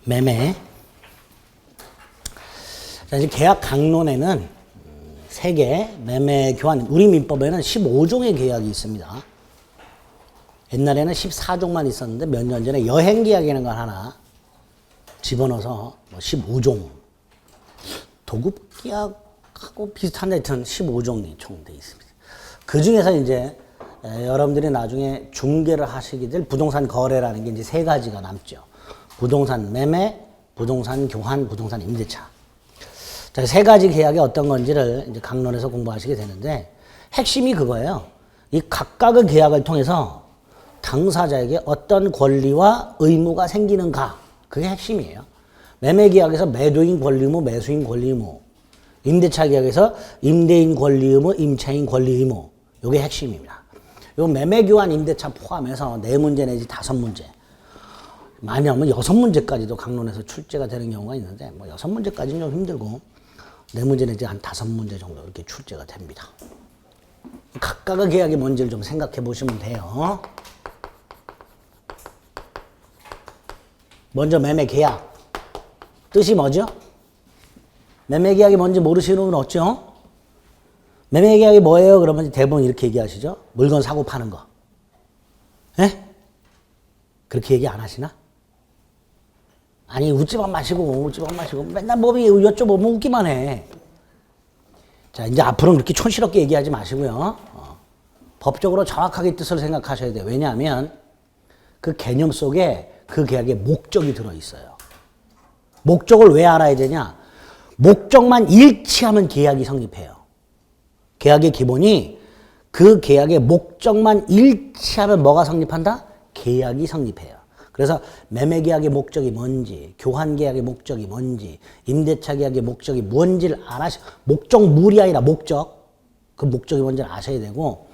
매매. 자, 이제 계약 강론에는 3개, 매매 교환, 우리 민법에는 15종의 계약이 있습니다. 옛날에는 14종만 있었는데 몇 년 전에 여행 계약이라는 걸 하나 집어넣어서 15종. 도급 계약하고 비슷한 하여튼 15종이 총 되어 있습니다. 그 중에서 이제 여러분들이 나중에 중개를 하시게 될 부동산 거래라는 게 이제 3가지가 남죠. 부동산 매매, 부동산 교환, 부동산 임대차. 자, 3가지 계약이 어떤 건지를 이제 강론에서 공부하시게 되는데 핵심이 그거예요. 이 각각의 계약을 통해서 당사자에게 어떤 권리와 의무가 생기는가. 그게 핵심이에요. 매매 계약에서 매도인 권리 의무, 매수인 권리 의무. 임대차 계약에서 임대인 권리 의무, 임차인 권리 의무. 이게 핵심입니다. 요 매매 교환 임대차 포함해서 4문제 내지 5문제. 많이 하면 6문제까지도 강론에서 출제가 되는 경우가 있는데 뭐 6문제까지는 좀 힘들고 4문제 내지 한 5문제 정도 이렇게 출제가 됩니다. 각각의 계약이 뭔지를 좀 생각해 보시면 돼요. 먼저 매매 계약. 뜻이 뭐죠? 매매 계약이 뭔지 모르시는 분 없죠? 매매 계약이 뭐예요? 그러면 대부분 이렇게 얘기하시죠? 물건 사고 파는 거. 예? 그렇게 얘기 안 하시나? 아니, 웃지만 마시고, 맨날 뭐 여쭤보면 웃기만 해. 자, 이제 앞으로는 그렇게 촌스럽게 얘기하지 마시고요. 법적으로 정확하게 뜻을 생각하셔야 돼요. 왜냐하면 그 개념 속에 그 계약의 목적이 들어있어요. 목적을 왜 알아야 되냐? 목적만 일치하면 계약이 성립해요. 계약의 기본이 그 계약의 목적만 일치하면 뭐가 성립한다? 계약이 성립해요. 그래서 매매 계약의 목적이 뭔지, 교환 계약의 목적이 뭔지, 임대차 계약의 목적이 뭔지를 목적물이 아니라 목적. 그 목적이 뭔지를 아셔야 되고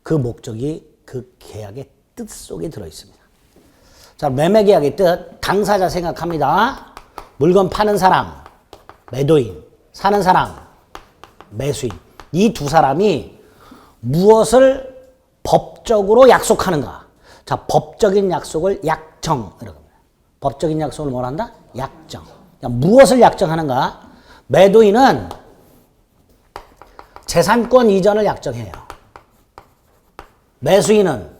그 목적이 그 계약의 뜻 속에 들어있습니다. 자, 매매 계약의 뜻, 당사자 생각합니다. 물건 파는 사람, 매도인, 사는 사람, 매수인. 이 두 사람이 무엇을 법적으로 약속하는가? 자, 법적인 약속을 약정. 법적인 약속을 뭐라 한다? 약정. 자, 무엇을 약정하는가? 매도인은 재산권 이전을 약정해요. 매수인은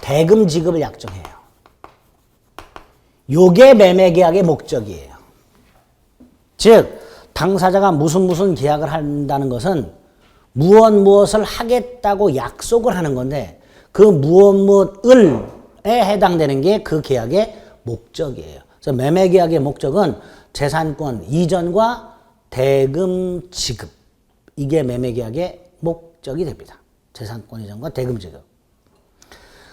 대금 지급을 약정해요. 요게 매매 계약의 목적이에요. 즉, 당사자가 무슨 계약을 한다는 것은 무엇을 하겠다고 약속을 하는 건데 그 무엇에 해당되는 게 그 계약의 목적이에요. 그래서 매매 계약의 목적은 재산권 이전과 대금 지급. 이게 매매 계약의 목적이 됩니다. 재산권 이전과 대금 지급.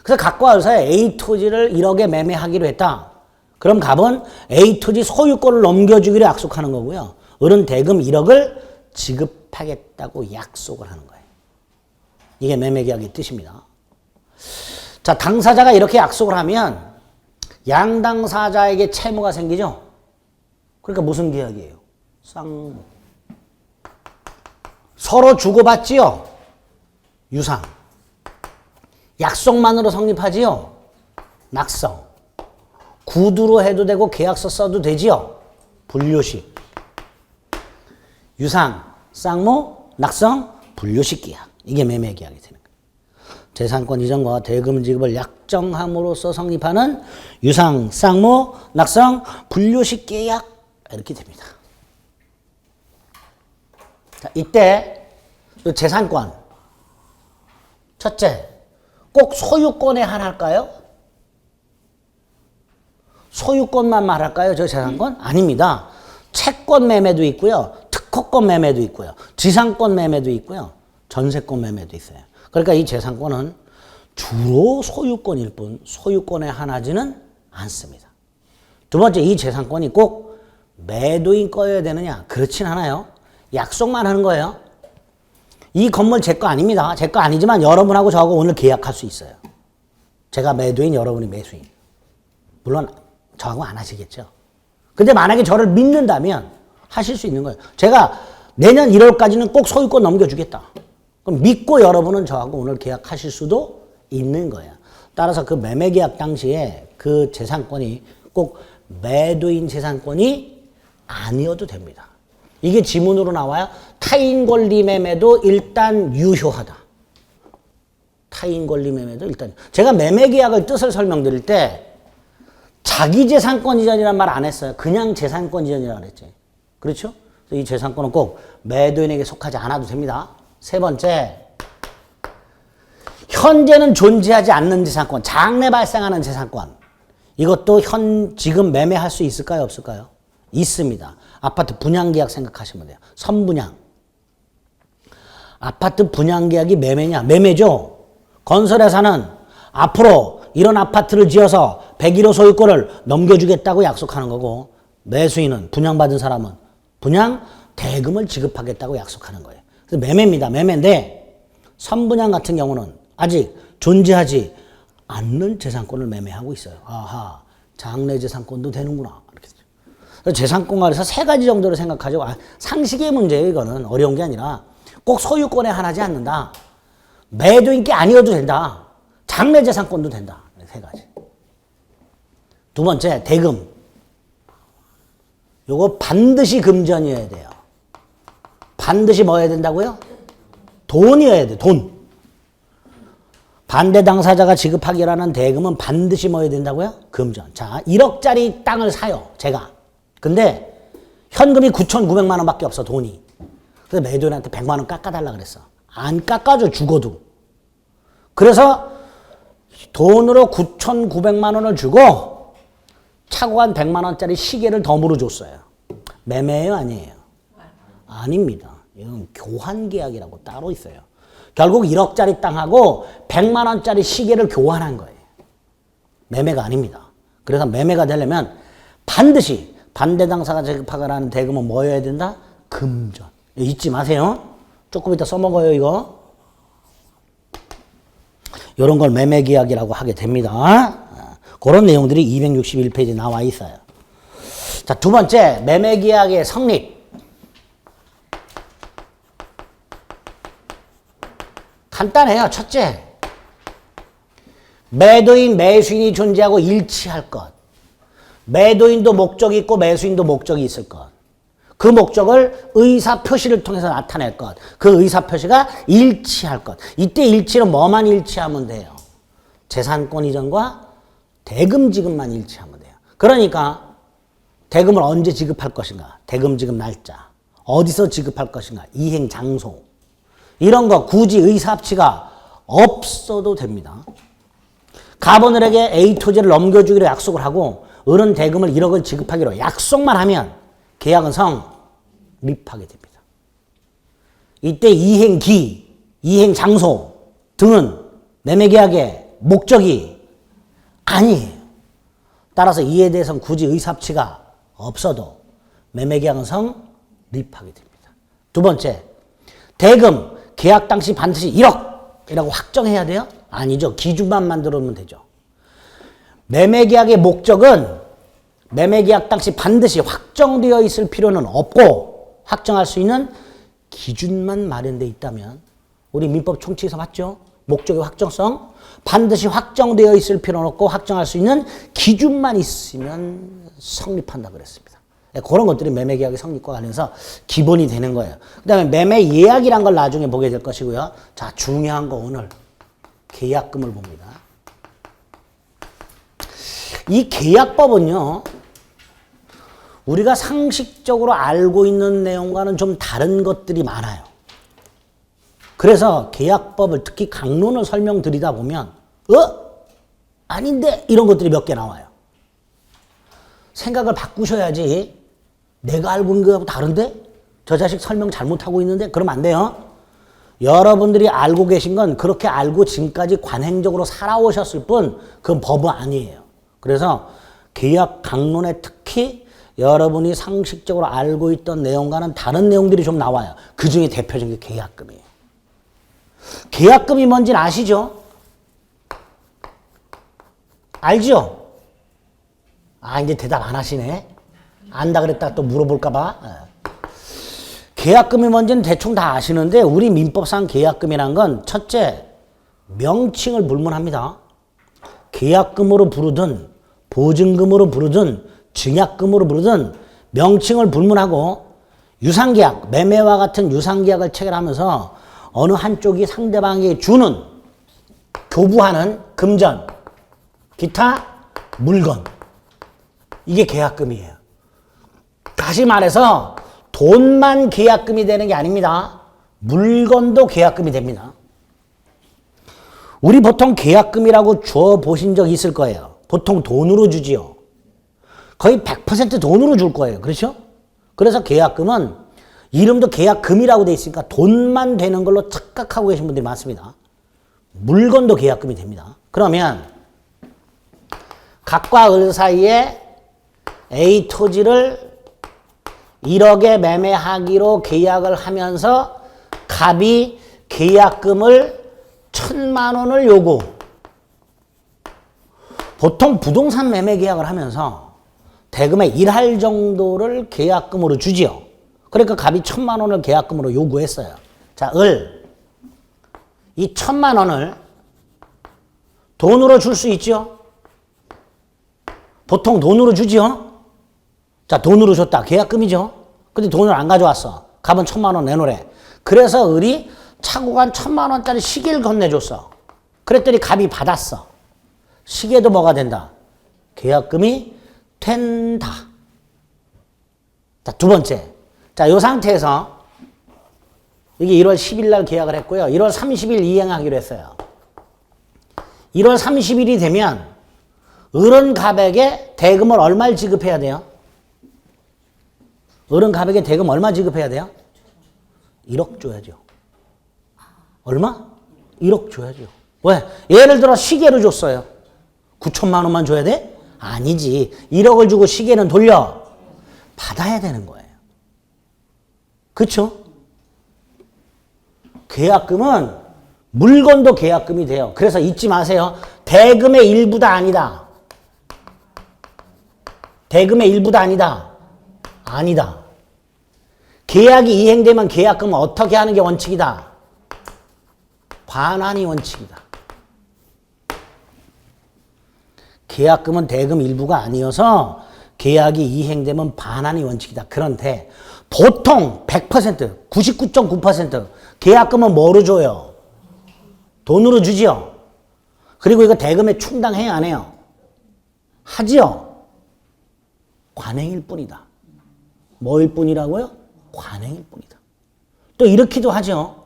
그래서 갑과 을사에 A 토지를 1억에 매매하기로 했다. 그럼 갑은 A 토지 소유권을 넘겨주기로 약속하는 거고요. 을은 대금 1억을 지급하겠다고 약속을 하는 거예요. 이게 매매 계약의 뜻입니다. 자, 당사자가 이렇게 약속을 하면 양당사자에게 채무가 생기죠? 그러니까 무슨 계약이에요? 쌍무. 서로 주고받지요? 유상. 약속만으로 성립하지요? 낙성. 구두로 해도 되고 계약서 써도 되지요? 분료식. 유상, 쌍무, 낙성, 분료식 계약. 이게 매매 계약이 되는 거예요. 재산권 이전과 대금 지급을 약정함으로써 성립하는 유상, 쌍무, 낙성, 분료식 계약. 이렇게 됩니다. 자, 이때 재산권. 첫째, 꼭 소유권에 한할까요? 소유권만 말할까요? 저 재산권? 아닙니다. 채권 매매도 있고요. 특허권 매매도 있고요. 지상권 매매도 있고요. 전세권 매매도 있어요. 그러니까 이 재산권은 주로 소유권일 뿐 소유권에 한하지는 않습니다. 두 번째, 이 재산권이 꼭 매도인 거여야 되느냐? 그렇진 않아요. 약속만 하는 거예요. 이 건물 제 거 아닙니다. 제 거 아니지만 여러분하고 저하고 오늘 계약할 수 있어요. 제가 매도인, 여러분이 매수인. 물론 저하고 안 하시겠죠. 근데 만약에 저를 믿는다면 하실 수 있는 거예요. 제가 내년 1월까지는 꼭 소유권 넘겨주겠다. 그럼 믿고 여러분은 저하고 오늘 계약하실 수도 있는 거예요. 따라서 그 매매 계약 당시에 그 재산권이 꼭 매도인 재산권이 아니어도 됩니다. 이게 지문으로 나와요. 타인 권리 매매도 일단 유효하다. 타인 권리 매매도 일단. 제가 매매 계약을 뜻을 설명드릴 때 자기 재산권 이전이란 말 안 했어요. 그냥 재산권 이전이라고 그랬지. 그렇죠? 이 재산권은 꼭 매도인에게 속하지 않아도 됩니다. 세 번째, 현재는 존재하지 않는 재산권, 장래 발생하는 재산권. 이것도 지금 매매할 수 있을까요? 없을까요? 있습니다. 아파트 분양계약 생각하시면 돼요. 선분양. 아파트 분양계약이 매매냐? 매매죠. 건설회사는 앞으로 이런 아파트를 지어서 101호 소유권을 넘겨주겠다고 약속하는 거고, 매수인은, 분양받은 사람은 분양 대금을 지급하겠다고 약속하는 거예요. 그래서 매매입니다. 매매인데 선분양 같은 경우는 아직 존재하지 않는 재산권을 매매하고 있어요. 아하, 장래 재산권도 되는구나. 이렇게. 재산권과에서 세 가지 정도로 생각하죠. 상식의 문제예요. 이거는 어려운 게 아니라 꼭 소유권에 한하지 않는다. 매도인께 아니어도 된다. 장래 재산권도 된다. 세 가지. 두 번째, 대금. 요거 반드시 금전이어야 돼요. 반드시 뭐 해야 된다고요? 돈이어야 돼. 돈. 반대 당사자가 지급하기라는 대금은 반드시 뭐 해야 된다고요? 금전. 자, 1억짜리 땅을 사요. 제가. 근데 현금이 9,900만 원밖에 없어. 돈이. 그래서 매도인한테 100만 원 깎아달라 그랬어. 안 깎아줘. 죽어도. 그래서 돈으로 9,900만 원을 주고 차고 한 100만 원짜리 시계를 덤으로 줬어요. 매매예요? 아니에요? 아닙니다. 이건 교환계약이라고 따로 있어요. 결국 1억짜리 땅하고 100만 원짜리 시계를 교환한 거예요. 매매가 아닙니다. 그래서 매매가 되려면 반드시 반대 당사가 지급하라는 대금은 뭐여야 된다? 금전. 잊지 마세요. 조금 이따 써먹어요, 이거. 이런 걸 매매계약이라고 하게 됩니다. 그런 내용들이 261페이지에 나와 있어요. 자, 두 번째, 매매계약의 성립. 간단해요. 첫째, 매도인, 매수인이 존재하고 일치할 것. 매도인도 목적이 있고 매수인도 목적이 있을 것. 그 목적을 의사표시를 통해서 나타낼 것. 그 의사표시가 일치할 것. 이때 일치는 뭐만 일치하면 돼요? 재산권 이전과 대금 지급만 일치하면 돼요. 그러니까 대금을 언제 지급할 것인가? 대금 지급 날짜. 어디서 지급할 것인가? 이행 장소. 이런 거 굳이 의사합치가 없어도 됩니다. 가버늘에게 A 토지를 넘겨주기로 약속을 하고 은은 대금을 1억을 지급하기로 약속만 하면 계약은 성립하게 됩니다. 이때 이행기, 이행 장소 등은 매매계약의 목적이 아니에요. 따라서 이에 대해서는 굳이 의사합치가 없어도 매매계약은 성립하게 됩니다. 두 번째, 대금, 계약 당시 반드시 1억이라고 확정해야 돼요? 아니죠. 기준만 만들어놓으면 되죠. 매매계약의 목적은 매매계약 당시 반드시 확정되어 있을 필요는 없고 확정할 수 있는 기준만 마련되어 있다면 우리 민법 총칙에서 봤죠? 목적의 확정성. 반드시 확정되어 있을 필요는 없고 확정할 수 있는 기준만 있으면 성립한다 그랬습니다. 그런 것들이 매매계약의 성립과 관련해서 기본이 되는 거예요. 그 다음에 매매예약이란 걸 나중에 보게 될 것이고요. 자, 중요한 거 오늘 계약금을 봅니다. 이 계약법은요, 우리가 상식적으로 알고 있는 내용과는 좀 다른 것들이 많아요. 그래서 계약법을 특히 강론을 설명드리다 보면 아닌데 이런 것들이 몇 개 나와요. 생각을 바꾸셔야지. 내가 알고 있는 거하고 다른데? 저 자식 설명 잘못하고 있는데? 그러면 안 돼요. 여러분들이 알고 계신 건 그렇게 알고 지금까지 관행적으로 살아오셨을 뿐 그건 법은 아니에요. 그래서 계약 강론에 특히 여러분이 상식적으로 알고 있던 내용과는 다른 내용들이 좀 나와요. 그 중에 대표적인 게 계약금이에요. 계약금이 뭔지는 아시죠? 알죠? 이제 대답 안 하시네. 안다 그랬다 또 물어볼까봐. 계약금이 뭔지는 대충 다 아시는데 우리 민법상 계약금이란 건 첫째, 명칭을 불문합니다. 계약금으로 부르든 보증금으로 부르든 증약금으로 부르든 명칭을 불문하고 유상계약, 매매와 같은 유상계약을 체결하면서 어느 한쪽이 상대방에게 주는, 교부하는 금전, 기타 물건, 이게 계약금이에요. 다시 말해서 돈만 계약금이 되는 게 아닙니다. 물건도 계약금이 됩니다. 우리 보통 계약금이라고 줘 보신 적 있을 거예요. 보통 돈으로 주지요. 거의 100% 돈으로 줄 거예요. 그렇죠? 그래서 계약금은 이름도 계약금이라고 돼 있으니까 돈만 되는 걸로 착각하고 계신 분들이 많습니다. 물건도 계약금이 됩니다. 그러면 갑과 을 사이에 A 토지를 1억에 매매하기로 계약을 하면서 갑이 계약금을 1,000만 원을 요구. 보통 부동산 매매 계약을 하면서 대금의 1할 정도를 계약금으로 주지요. 그러니까 갑이 1,000만 원을 계약금으로 요구했어요. 자, 을. 이 1,000만 원을 돈으로 줄 수 있죠? 보통 돈으로 주지요? 자, 돈으로 줬다. 계약금이죠? 근데 돈을 안 가져왔어. 갑은 1,000만 원 내놓으래. 그래서 을이 차고 간 1,000만 원짜리 시계를 건네줬어. 그랬더니 갑이 받았어. 시계도 뭐가 된다? 계약금이 된다. 자, 두 번째. 자, 이 상태에서 이게 1월 10일 날 계약을 했고요. 1월 30일 이행하기로 했어요. 1월 30일이 되면 을은 갑에게 대금을 얼마를 지급해야 돼요? 을은 갑에게 대금 얼마 지급해야 돼요? 1억 줘야죠. 얼마? 1억 줘야죠. 왜? 예를 들어 시계를 줬어요. 9천만 원만 줘야 돼? 아니지. 1억을 주고 시계는 돌려 받아야 되는 거예요. 그렇죠? 계약금은 물건도 계약금이 돼요. 그래서 잊지 마세요. 대금의 일부다 아니다. 대금의 일부다 아니다. 아니다. 계약이 이행되면 계약금은 어떻게 하는 게 원칙이다. 반환이 원칙이다. 계약금은 대금 일부가 아니어서 계약이 이행되면 반환이 원칙이다. 그런데 보통 100%, 99.9% 계약금은 뭐로 줘요? 돈으로 주지요. 그리고 이거 대금에 충당해요, 안 해요? 하지요. 관행일 뿐이다. 뭐일 뿐이라고요? 관행일 뿐이다. 또 이렇게도 하죠.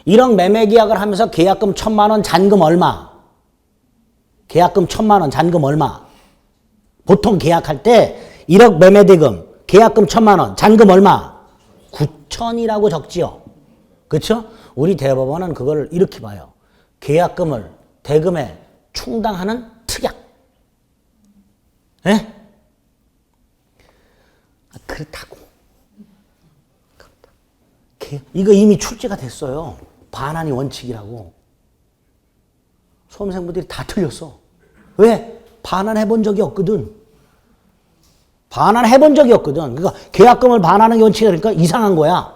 1억 매매 계약을 하면서 계약금 1,000만 원, 잔금 얼마? 계약금 1,000만 원, 잔금 얼마? 보통 계약할 때 1억 매매 대금, 계약금 1,000만 원, 잔금 얼마? 9천이라고 적지요. 그렇죠? 우리 대법원은 그걸 이렇게 봐요. 계약금을 대금에 충당하는 특약. 예? 그렇다고. 이거 이미 출제가 됐어요. 반환이 원칙이라고. 수험생분들이 다 틀렸어. 왜? 반환해본 적이 없거든. 반환해본 적이 없거든. 그러니까 계약금을 반환하는 게 원칙이니까 이상한 거야.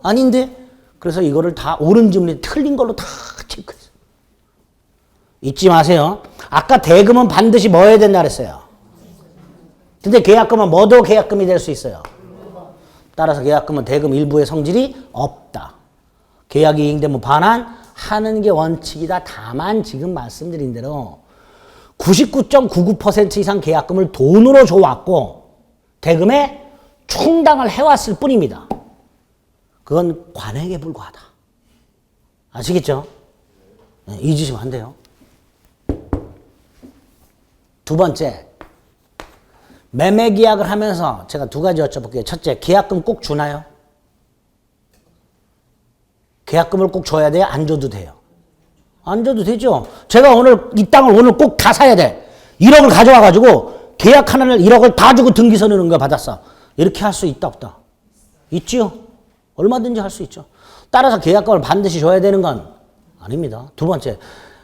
아닌데? 그래서 이거를 다 옳은 질문에 틀린 걸로 다 체크했어. 잊지 마세요. 아까 대금은 반드시 뭐 해야 된다 그랬어요. 근데 계약금은 뭐도 계약금이 될 수 있어요. 따라서 계약금은 대금 일부의 성질이 없다. 계약이 이행되면 반환하는 게 원칙이다. 다만 지금 말씀드린 대로 99.99% 이상 계약금을 돈으로 줘왔고 대금에 충당을 해왔을 뿐입니다. 그건 관행에 불과하다. 아시겠죠? 네, 잊으시면 안 돼요. 두 번째, 매매 계약을 하면서 제가 두 가지 여쭤볼게요. 첫째, 계약금 꼭 주나요? 계약금을 꼭 줘야 돼요? 안 줘도 돼요? 안 줘도 되죠. 제가 오늘 이 땅을 오늘 꼭 다 사야 돼. 1억을 가져와가지고 계약하는 날 1억을 다 주고 등기 서는 거 받았어. 이렇게 할 수 있다 없다? 있지요. 얼마든지 할 수 있죠. 따라서 계약금을 반드시 줘야 되는 건 아닙니다. 두 번째,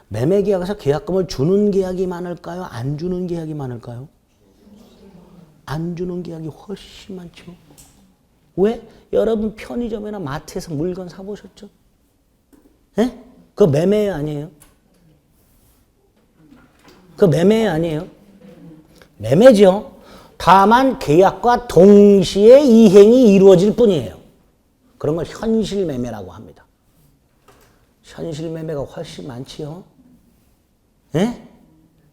매매 계약에서 계약금을 주는 계약이 많을까요? 안 주는 계약이 많을까요? 안 주는 계약이 훨씬 많죠. 왜? 여러분 편의점이나 마트에서 물건 사보셨죠? 예? 그거 매매 아니에요? 그거 매매 아니에요? 매매죠. 다만 계약과 동시에 이행이 이루어질 뿐이에요. 그런 걸 현실 매매라고 합니다. 현실 매매가 훨씬 많지요. 예?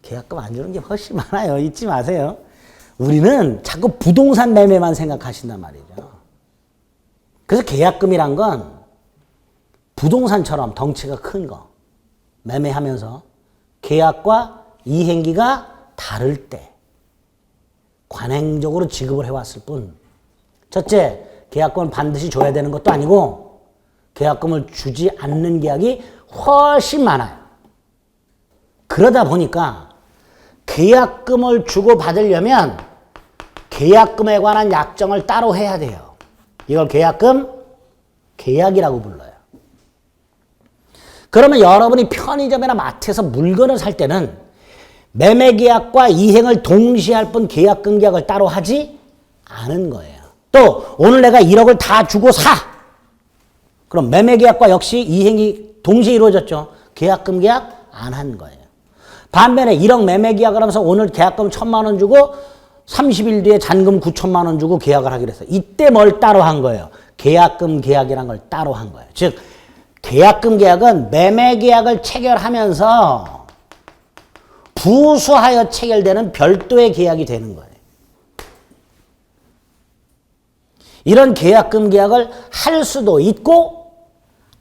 계약금 안 주는 게 훨씬 많아요. 잊지 마세요. 우리는 자꾸 부동산 매매만 생각하신단 말이죠. 그래서 계약금이란 건 부동산처럼 덩치가 큰 거 매매하면서 계약과 이행기가 다를 때 관행적으로 지급을 해왔을 뿐, 첫째, 계약금을 반드시 줘야 되는 것도 아니고 계약금을 주지 않는 계약이 훨씬 많아요. 그러다 보니까 계약금을 주고 받으려면 계약금에 관한 약정을 따로 해야 돼요. 이걸 계약이라고 불러요. 그러면 여러분이 편의점이나 마트에서 물건을 살 때는 매매계약과 이행을 동시에 할 뿐 계약금 계약을 따로 하지 않은 거예요. 또 오늘 내가 1억을 다 주고 사. 그럼 매매계약과 역시 이행이 동시에 이루어졌죠. 계약금 계약 안 한 거예요. 반면에 1억 매매계약을 하면서 오늘 계약금 1,000만 원 주고 30일 뒤에 잔금 9천만 원 주고 계약을 하기로 했어요. 이때 뭘 따로 한 거예요? 계약금 계약이란 걸 따로 한 거예요. 즉 계약금 계약은 매매계약을 체결하면서 부수하여 체결되는 별도의 계약이 되는 거예요. 이런 계약금 계약을 할 수도 있고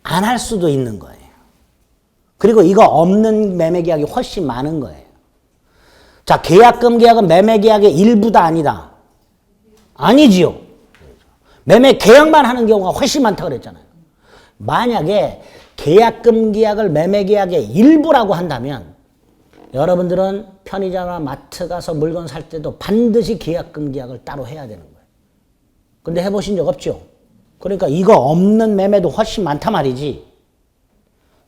안 할 수도 있는 거예요. 그리고 이거 없는 매매계약이 훨씬 많은 거예요. 자, 계약금 계약은 매매계약의 일부다 아니다? 아니지요. 매매계약만 하는 경우가 훨씬 많다고 그랬잖아요. 만약에 계약금 계약을 매매계약의 일부라고 한다면 여러분들은 편의점이나 마트 가서 물건 살 때도 반드시 계약금 계약을 따로 해야 되는 거예요. 근데 해보신 적 없죠? 그러니까 이거 없는 매매도 훨씬 많단 말이지.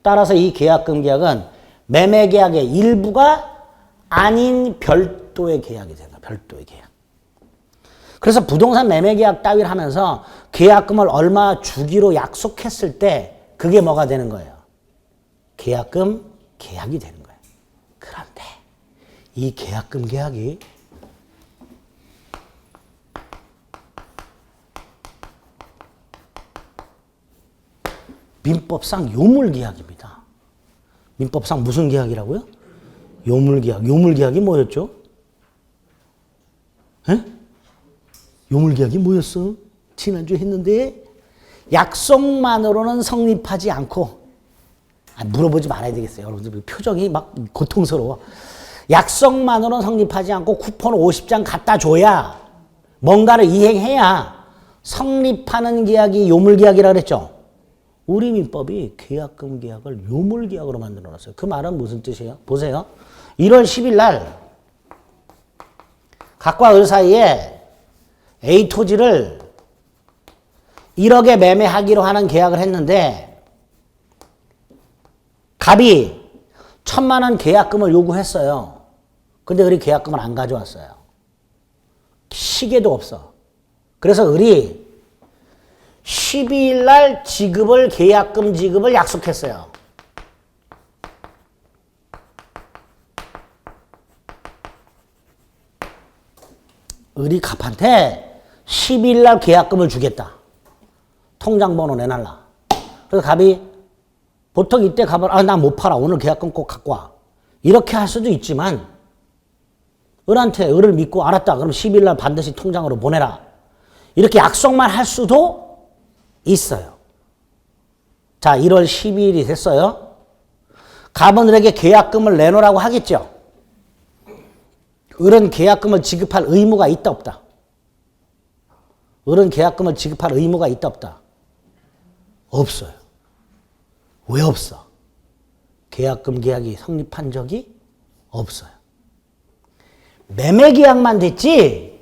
따라서 이 계약금 계약은 매매계약의 일부가 아닌 별도의 계약이 된다. 별도의 계약. 그래서 부동산 매매계약 따위를 하면서 계약금을 얼마 주기로 약속했을 때 그게 뭐가 되는 거예요? 계약금 계약이 되는 거예요. 그런데 이 계약금 계약이 민법상 요물계약입니다. 민법상 무슨 계약이라고요? 요물계약. 요물계약이 뭐였죠? 에? 요물계약이 뭐였어? 지난주에 했는데 약속만으로는 성립하지 않고, 물어보지 말아야 되겠어요. 여러분들 표정이 막 고통스러워. 약속만으로는 성립하지 않고 쿠폰 50장 갖다 줘야 뭔가를 이행해야 성립하는 계약이 요물계약이라고 그랬죠. 우리 민법이 계약금 계약을 요물계약으로 만들어놨어요. 그 말은 무슨 뜻이에요? 보세요. 1월 10일 날 갑과 을 사이에 A 토지를 1억에 매매하기로 하는 계약을 했는데 갑이 1,000만 원 계약금을 요구했어요. 근데 을이 계약금을 안 가져왔어요. 시계도 없어. 그래서 을이 12일 날 계약금 지급을 약속했어요. 을이 갑한테 12일 날 계약금을 주겠다. 통장 번호 내놔라. 그래서 갑이 보통 이때 갑은 나 못 팔아. 오늘 계약금 꼭 갖고 와. 이렇게 할 수도 있지만 을을 믿고 알았다. 그럼 10일 날 반드시 통장으로 보내라. 이렇게 약속만 할 수도 있어요. 자, 1월 12일이 됐어요. 갑은 을에게 계약금을 내놓으라고 하겠죠. 을은 계약금을 지급할 의무가 있다 없다? 을은 계약금을 지급할 의무가 있다 없다? 없어요. 왜 없어? 계약금 계약이 성립한 적이 없어요. 매매계약만 됐지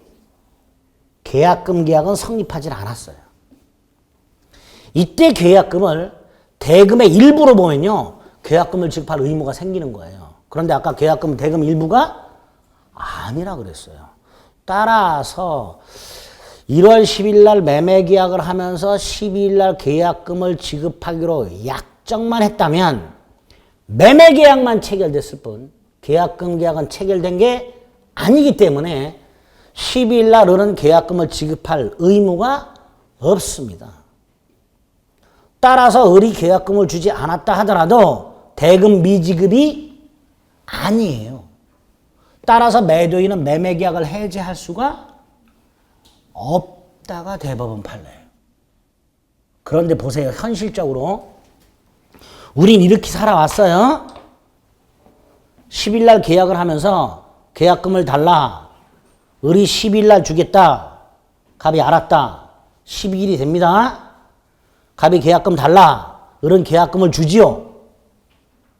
계약금 계약은 성립하지 않았어요. 이때 계약금을 대금의 일부로 보면요, 계약금을 지급할 의무가 생기는 거예요. 그런데 아까 계약금 대금 일부가 아니라 그랬어요. 따라서 1월 10일 날 매매 계약을 하면서 12일 날 계약금을 지급하기로 약정만 했다면 매매 계약만 체결됐을 뿐 계약금 계약은 체결된 게 아니기 때문에 10일 날 을은 계약금을 지급할 의무가 없습니다. 따라서 을이 계약금을 주지 않았다 하더라도 대금 미지급이 아니에요. 따라서 매도인은 매매계약을 해지할 수가 없다가 대법원 판례예요. 그런데 보세요. 현실적으로 우린 이렇게 살아왔어요. 10일 날 계약을 하면서 계약금을 달라. 을이 10일 날 주겠다. 갑이 알았다. 12일이 됩니다. 갑이 계약금 달라. 을은 계약금을 주지요.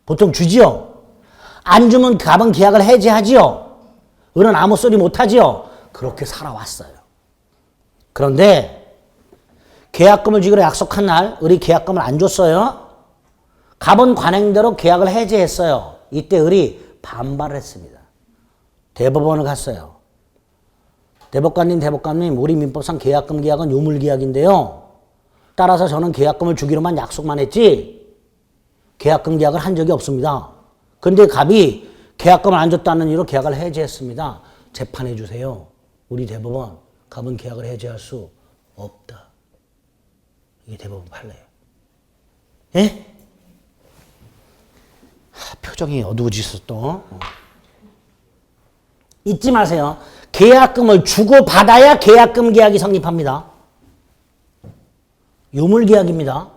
보통 주지요. 안 주면 갑은 계약을 해지하지요. 을은 아무 소리 못하지요. 그렇게 살아왔어요. 그런데 계약금을 주기로 약속한 날 을이 계약금을 안 줬어요. 갑은 관행대로 계약을 해지했어요. 이때 을이 반발을 했습니다. 대법원을 갔어요. 대법관님, 우리 민법상 계약금 계약은 요물계약인데요. 따라서 저는 계약금을 주기로만 약속만 했지 계약금 계약을 한 적이 없습니다. 그런데 갑이 계약금을 안 줬다는 이유로 계약을 해지했습니다. 재판해 주세요. 우리 대법원, 갑은 계약을 해지할 수 없다. 이게 대법원 판례예요. 예? 표정이 어두워지셨어 또. 잊지 마세요. 계약금을 주고 받아야 계약금 계약이 성립합니다. 요물계약입니다.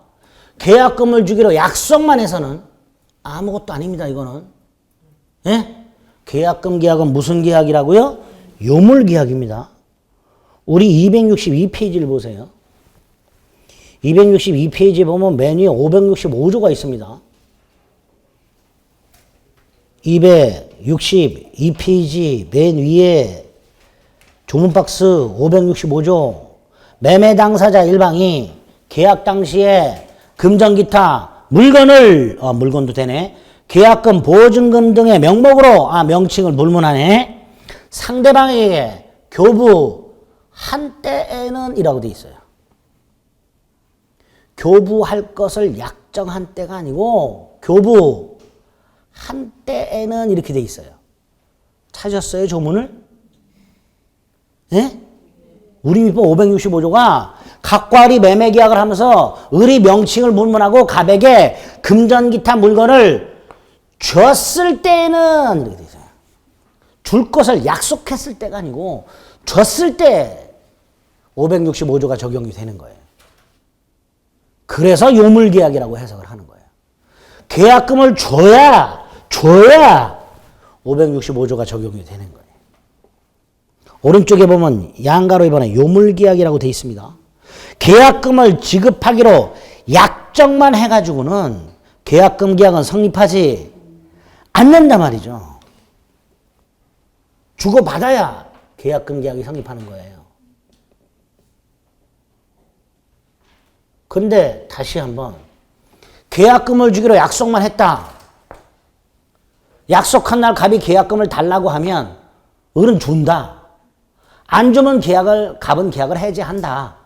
계약금을 주기로 약속만 해서는 아무것도 아닙니다. 이거는. 예? 계약금 계약은 무슨 계약이라고요? 요물계약입니다. 우리 262페이지를 보세요. 262페이지에 보면 맨 위에 565조가 있습니다. 262페이지 맨 위에 조문박스 565조 매매 당사자 일방이 계약 당시에 금전기타 물건을 물건도 되네. 계약금, 보증금 등의 명목으로 명칭을 불문하네. 상대방에게 교부 한때에는 이라고 돼 있어요. 교부할 것을 약정한 때가 아니고 교부 한때에는 이렇게 돼 있어요. 찾으셨어요, 조문을? 예? 우리 민법 565조가 각과리 매매 계약을 하면서 을이 명칭을 불문하고 갑에게 금전기타 물건을 줬을 때는 이렇게 돼 있어요. 줄 것을 약속했을 때가 아니고 줬을 때 565조가 적용이 되는 거예요. 그래서 요물계약이라고 해석을 하는 거예요. 계약금을 줘야 565조가 적용이 되는 거예요. 오른쪽에 보면 양가로 이번에 요물계약이라고 되어 있습니다. 계약금을 지급하기로 약정만 해가지고는 계약금 계약은 성립하지 않는단 말이죠. 주고받아야 계약금 계약이 성립하는 거예요. 근데 다시 한번 계약금을 주기로 약속만 했다. 약속한 날 갑이 계약금을 달라고 하면 을은 준다. 안 주면 갑은 계약을 해지한다.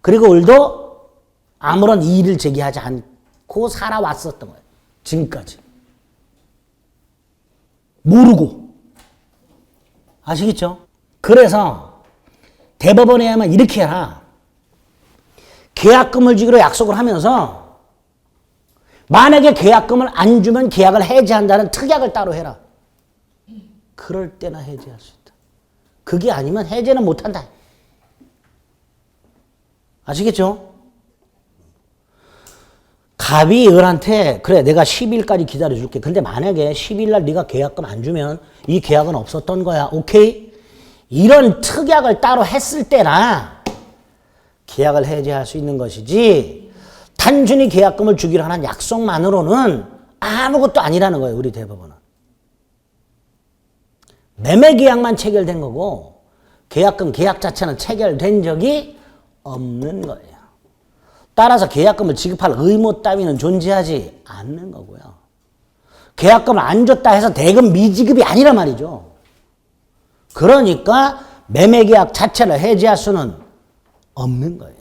그리고 을도 아무런 이의를 제기하지 않고 살아왔었던 거예요. 지금까지. 모르고. 아시겠죠? 그래서 대법원에 하면 이렇게 해라. 계약금을 주기로 약속을 하면서 만약에 계약금을 안 주면 계약을 해지한다는 특약을 따로 해라. 그럴 때나 해지할 수 있다. 그게 아니면 해제는 못한다. 아시겠죠? 갑이 을한테 그래 내가 10일까지 기다려줄게. 근데 만약에 10일 날 네가 계약금 안 주면 이 계약은 없었던 거야. 오케이? 이런 특약을 따로 했을 때나 계약을 해지할 수 있는 것이지 단순히 계약금을 주기로 하는 약속만으로는 아무것도 아니라는 거예요. 우리 대법원은. 매매계약만 체결된 거고 계약금 계약 자체는 체결된 적이 없는 거예요. 따라서 계약금을 지급할 의무 따위는 존재하지 않는 거고요. 계약금을 안 줬다 해서 대금 미지급이 아니란 말이죠. 그러니까 매매계약 자체를 해지할 수는 없는 거예요.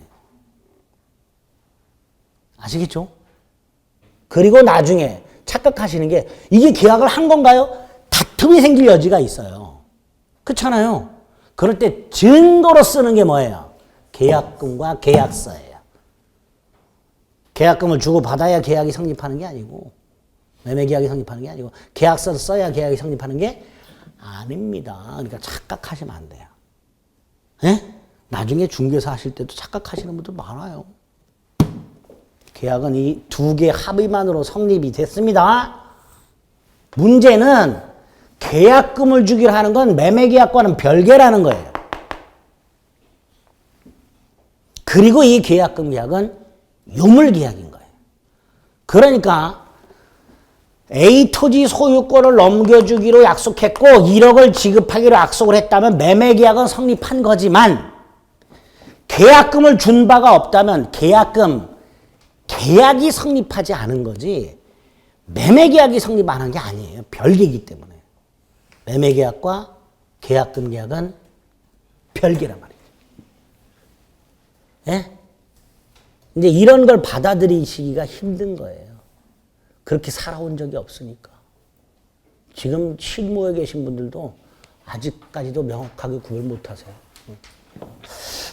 아시겠죠? 그리고 나중에 착각하시는 게 이게 계약을 한 건가요? 다툼이 생길 여지가 있어요. 그렇잖아요. 그럴 때 증거로 쓰는 게 뭐예요? 계약금과 계약서예요. 계약금을 주고 받아야 계약이 성립하는 게 아니고, 매매계약이 성립하는 게 아니고, 계약서를 써야 계약이 성립하는 게 아닙니다. 그러니까 착각하시면 안 돼요. 예? 나중에 중개사 하실 때도 착각하시는 분들 많아요. 계약은 이 두 개 합의만으로 성립이 됐습니다. 문제는 계약금을 주기로 하는 건 매매계약과는 별개라는 거예요. 그리고 이 계약금 계약은 요물계약인 거예요. 그러니까 A 토지 소유권을 넘겨주기로 약속했고 1억을 지급하기로 약속을 했다면 매매계약은 성립한 거지만 계약금을 준 바가 없다면 계약이 성립하지 않은 거지 매매계약이 성립 안 한 게 아니에요. 별개이기 때문에. 매매계약과 계약금 계약은 별개란 말이에요. 예? 이제 이런 걸 받아들이시기가 힘든 거예요. 그렇게 살아온 적이 없으니까. 지금 실무에 계신 분들도 아직까지도 명확하게 구별 못 하세요.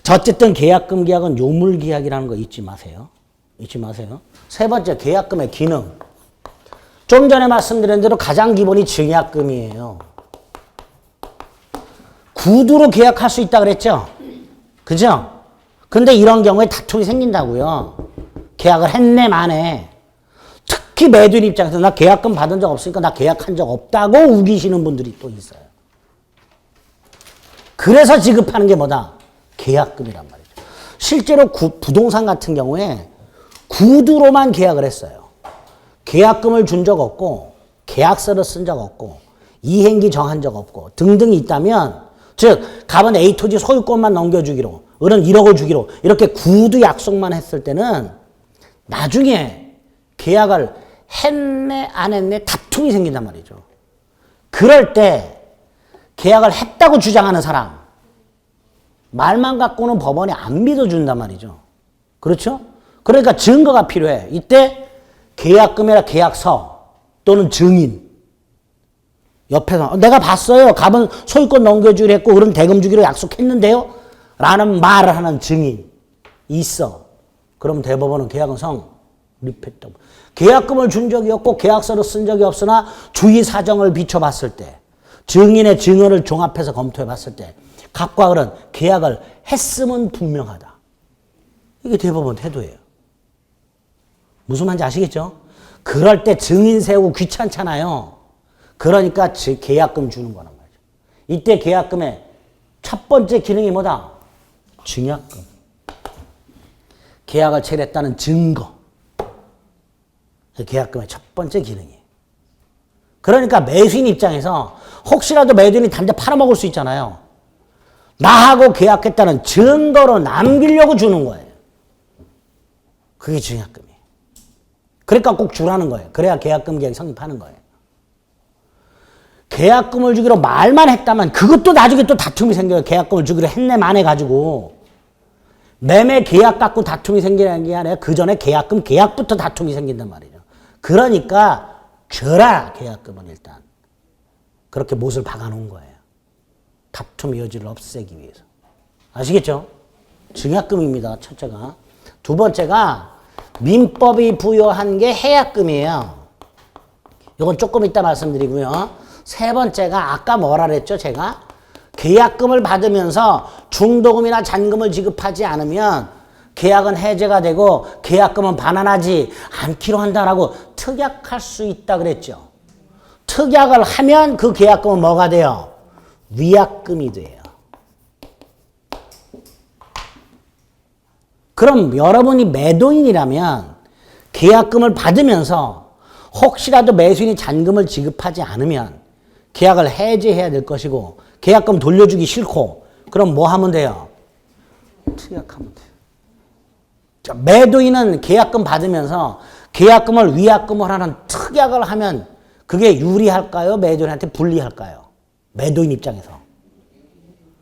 자, 어쨌든 계약금 계약은 요물 계약이라는 거 잊지 마세요. 잊지 마세요. 세 번째, 계약금의 기능. 좀 전에 말씀드린 대로 가장 기본이 증약금이에요. 구두로 계약할 수 있다 그랬죠? 그죠? 근데 이런 경우에 다툼이 생긴다고요. 계약을 했네 마네. 특히 매도인 입장에서 나 계약금 받은 적 없으니까 나 계약한 적 없다고 우기시는 분들이 또 있어요. 그래서 지급하는 게 뭐다? 계약금이란 말이죠. 실제로 부동산 같은 경우에 구두로만 계약을 했어요. 계약금을 준 적 없고 계약서를 쓴 적 없고 이행기 정한 적 없고 등등이 있다면 즉 갑은 A 토지 소유권만 넘겨주기로 을은 1억을 주기로 이렇게 구두 약속만 했을 때는 나중에 계약을 했네 안 했네 다툼이 생긴단 말이죠. 그럴 때 계약을 했다고 주장하는 사람 말만 갖고는 법원이 안 믿어준단 말이죠. 그렇죠? 그러니까 증거가 필요해. 이때 계약금이나 계약서 또는 증인 옆에서 내가 봤어요. 갑은 소유권 넘겨주기로 했고 을은 대금 주기로 약속했는데요. 라는 말을 하는 증인 있어. 그럼 대법원은 계약은 성립했다고. 계약금을 준 적이 없고 계약서를 쓴 적이 없으나 주의 사정을 비춰봤을 때 증인의 증언을 종합해서 검토해봤을 때 갑과 을은 계약을 했음은 분명하다. 이게 대법원 태도예요. 무슨 말인지 아시겠죠? 그럴 때 증인 세우고 귀찮잖아요. 그러니까 계약금 주는 거란 말이죠. 이때 계약금의 첫 번째 기능이 뭐다? 증약금. 계약을 체결했다는 증거. 계약금의 첫 번째 기능이에요. 그러니까 매수인 입장에서 혹시라도 매도인이 단데 팔아먹을 수 있잖아요. 나하고 계약했다는 증거로 남기려고 주는 거예요. 그게 증약금이에요. 그러니까 꼭 주라는 거예요. 그래야 계약금 계약이 성립하는 거예요. 계약금을 주기로 말만 했다면 그것도 나중에 또 다툼이 생겨요. 계약금을 주기로 했네 만 해가지고. 매매 계약 갖고 다툼이 생기는 게 아니라 그 전에 계약금 계약부터 다툼이 생긴단 말이죠. 그러니까 줘라 계약금은 일단. 그렇게 못을 박아놓은 거예요. 다툼의 여지를 없애기 위해서. 아시겠죠? 증약금입니다. 첫째가. 두 번째가 민법이 부여한 게 해약금이에요. 이건 조금 이따 말씀드리고요. 세 번째가 아까 뭐라 그랬죠? 제가 계약금을 받으면서 중도금이나 잔금을 지급하지 않으면 계약은 해제가 되고 계약금은 반환하지 않기로 한다라고 특약할 수 있다 그랬죠. 특약을 하면 그 계약금은 뭐가 돼요? 위약금이 돼요. 그럼 여러분이 매도인이라면 계약금을 받으면서 혹시라도 매수인이 잔금을 지급하지 않으면 계약을 해제해야 될 것이고 계약금 돌려주기 싫고 그럼 뭐 하면 돼요? 특약하면 돼요. 자, 매도인은 계약금 받으면서 계약금을 위약금을 하는 특약을 하면 그게 유리할까요? 매도인한테 불리할까요? 매도인 입장에서.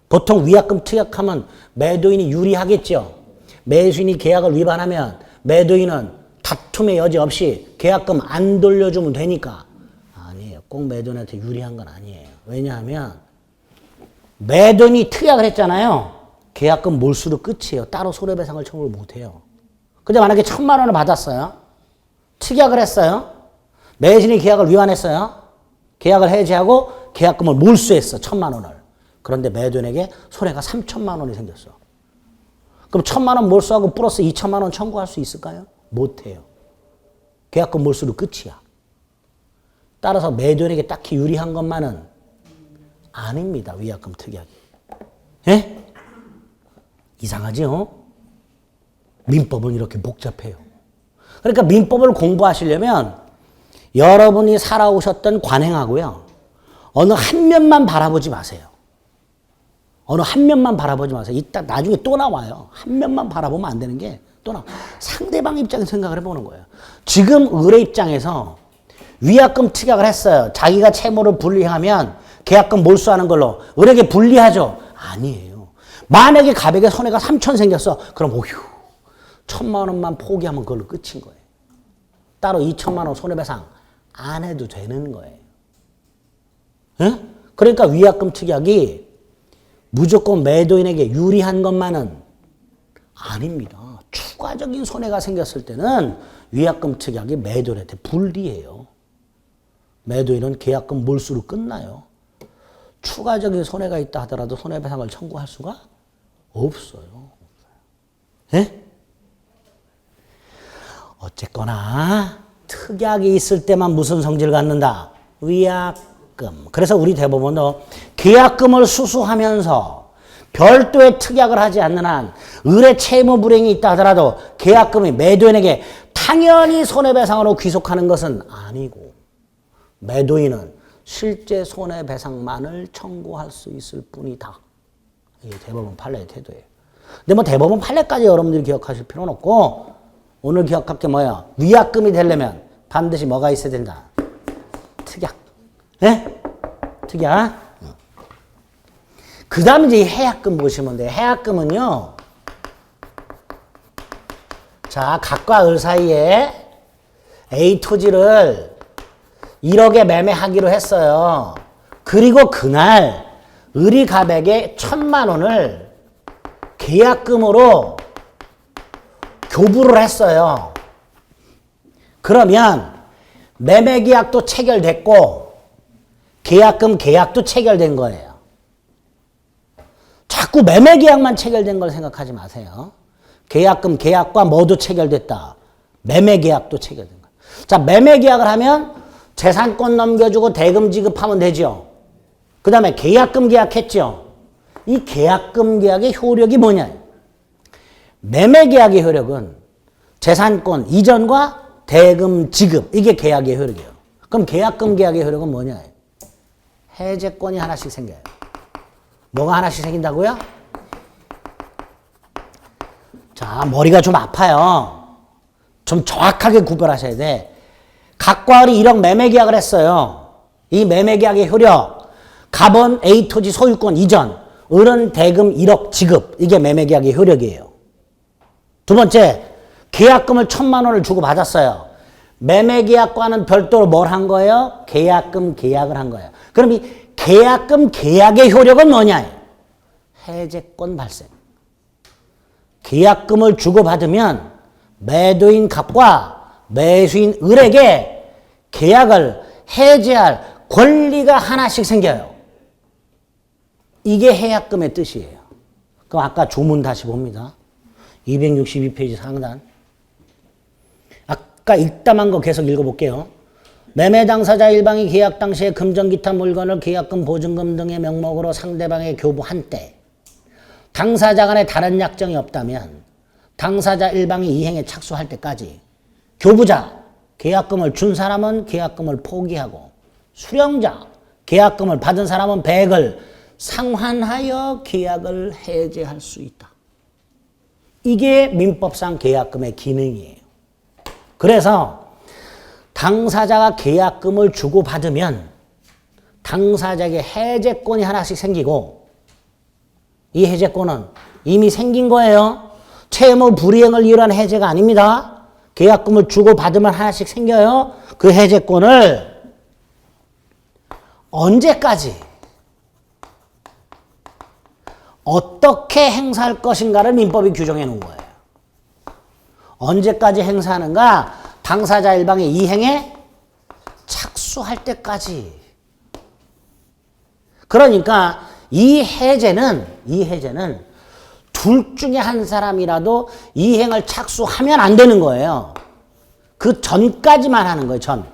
보통 위약금 특약하면 매도인이 유리하겠죠. 매수인이 계약을 위반하면 매도인은 다툼의 여지 없이 계약금 안 돌려주면 되니까. 아니에요. 꼭 매도인한테 유리한 건 아니에요. 왜냐하면 매도인이 특약을 했잖아요. 계약금 몰수로 끝이에요. 따로 손해배상을 청구를 못해요. 근데 만약에 1,000만 원을 받았어요. 특약을 했어요. 매진이 계약을 위반했어요. 계약을 해지하고 계약금을 몰수했어. 1,000만 원을. 그런데 매도인에게 손해가 3,000만 원이 생겼어. 그럼 1,000만 원 몰수하고 플러스 2,000만 원 청구할 수 있을까요? 못해요. 계약금 몰수로 끝이야. 따라서 매도인에게 딱히 유리한 것만은 아닙니다. 위약금 특약이. 예? 이상하죠? 민법은 이렇게 복잡해요. 그러니까 민법을 공부하시려면 여러분이 살아오셨던 관행하고요. 어느 한 면만 바라보지 마세요. 어느 한 면만 바라보지 마세요. 이따 나중에 또 나와요. 한 면만 바라보면 안 되는 게 또 나와. 상대방 입장에서 생각을 해보는 거예요. 지금 의뢰 입장에서 위약금 특약을 했어요. 자기가 채무를 불이행하면 계약금 몰수하는 걸로 의뢰에게 불리하죠? 아니에요. 만약에 갑에게 손해가 3천 생겼어. 그럼 오휴 1,000만 원만 포기하면 그걸로 끝인 거예요. 따로 2,000만 원 손해배상 안 해도 되는 거예요. 에? 그러니까 위약금 특약이 무조건 매도인에게 유리한 것만은 아닙니다. 추가적인 손해가 생겼을 때는 위약금 특약이 매도인한테 불리해요. 매도인은 계약금 몰수로 끝나요. 추가적인 손해가 있다 하더라도 손해배상을 청구할 수가 없어요. 예? 어쨌거나 특약이 있을 때만 무슨 성질을 갖는다? 위약금. 그래서 우리 대법원도 계약금을 수수하면서 별도의 특약을 하지 않는 한 의뢰 채무 불이행이 있다 하더라도 계약금이 매도인에게 당연히 손해배상으로 귀속하는 것은 아니고 매도인은 실제 손해배상만을 청구할 수 있을 뿐이다. 이게 대법원 판례의 태도예요. 근데 뭐 대법원 판례까지 여러분들이 기억하실 필요는 없고 오늘 기억할 게 뭐야? 위약금이 되려면 반드시 뭐가 있어야 된다? 특약. 네? 특약. 그 다음에 이제 해약금 보시면 돼요. 해약금은요. 자, 각과 을 사이에 A 토지를 1억에 매매하기로 했어요. 그리고 그날 을이 갑에게 1,000만 원을 계약금으로 교부를 했어요. 그러면 매매계약도 체결됐고 계약금 계약도 체결된 거예요. 자꾸 매매계약만 체결된 걸 생각하지 마세요. 계약금 계약과 모두 체결됐다. 매매계약도 체결된 거예요. 자, 매매계약을 하면 재산권 넘겨주고 대금 지급하면 되죠. 그 다음에 계약금 계약했죠. 이 계약금 계약의 효력이 뭐냐? 매매계약의 효력은 재산권 이전과 대금 지급, 이게 계약의 효력이에요. 그럼 계약금 계약의 효력은 뭐냐? 해제권이 하나씩 생겨요. 뭐가 하나씩 생긴다고요? 자, 머리가 좀 아파요. 좀 정확하게 구별하셔야 돼. 각과 을이 1억 매매계약을 했어요. 이 매매계약의 효력, 갑은 A 토지 소유권 이전, 을은 대금 1억 지급, 이게 매매계약의 효력이에요. 두 번째, 계약금을 1,000만 원을 주고 받았어요. 매매계약과는 별도로 뭘 한 거예요? 계약금 계약을 한 거예요. 그럼 이 계약금 계약의 효력은 뭐냐? 해제권 발생. 계약금을 주고받으면 매도인 갑과 매수인 을에게 계약을 해제할 권리가 하나씩 생겨요. 이게 해약금의 뜻이에요. 그럼 아까 조문 다시 봅니다. 262페이지 상단. 아까 읽담한 거 계속 읽어볼게요. 매매 당사자 일방이 계약 당시에 금전 기타 물건을 계약금 보증금 등의 명목으로 상대방에 교부한 때 당사자 간에 다른 약정이 없다면 당사자 일방이 이행에 착수할 때까지 교부자 계약금을 준 사람은 계약금을 포기하고 수령자 계약금을 받은 사람은 배액을 상환하여 계약을 해제할 수 있다. 이게 민법상 계약금의 기능이에요. 그래서 당사자가 계약금을 주고받으면 당사자에게 해제권이 하나씩 생기고 이 해제권은 이미 생긴 거예요. 채무 불이행을 이유로 한 해제가 아닙니다. 계약금을 주고받으면 하나씩 생겨요. 그 해제권을 언제까지? 어떻게 행사할 것인가를 민법이 규정해 놓은 거예요. 언제까지 행사하는가? 당사자 일방의 이행에 착수할 때까지. 그러니까 이 해제는 둘 중에 한 사람이라도 이행을 착수하면 안 되는 거예요. 그 전까지만 하는 거예요. 전.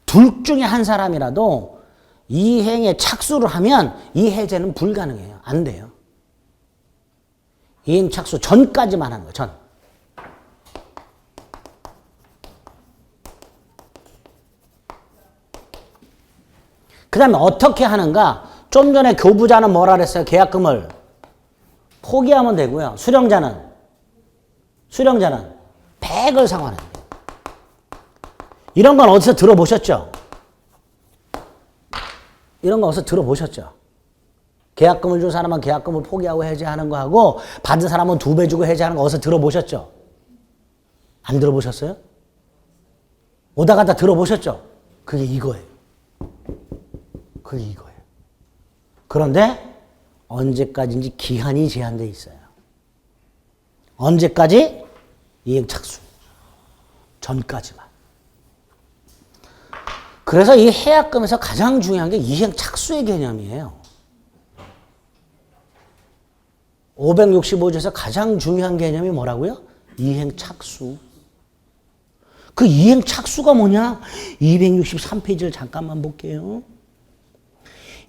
둘 중에 한 사람이라도 이행에 착수를 하면 이 해제는 불가능해요. 안 돼요. 이행 착수 전까지만 하는 거예요. 전. 그 다음에 어떻게 하는가? 좀 전에 교부자는 뭐라 그랬어요? 계약금을 포기하면 되고요. 수령자는 100을 상환해야 돼요. 이런 건 어디서 들어보셨죠? 이런 거 어디서 들어보셨죠? 계약금을 준 사람은 계약금을 포기하고 해제하는 거 하고 받은 사람은 2배 주고 해제하는 거 어디서 들어보셨죠? 안 들어보셨어요? 오다 가다 들어보셨죠? 그게 이거예요. 그런데 언제까지인지 기한이 제한되어 있어요. 언제까지? 이행 착수 전까지만. 그래서 이 해약금에서 가장 중요한 게 이행 착수의 개념이에요. 565조에서 가장 중요한 개념이 뭐라고요? 이행 착수. 그 이행 착수가 뭐냐? 263페이지를 잠깐만 볼게요.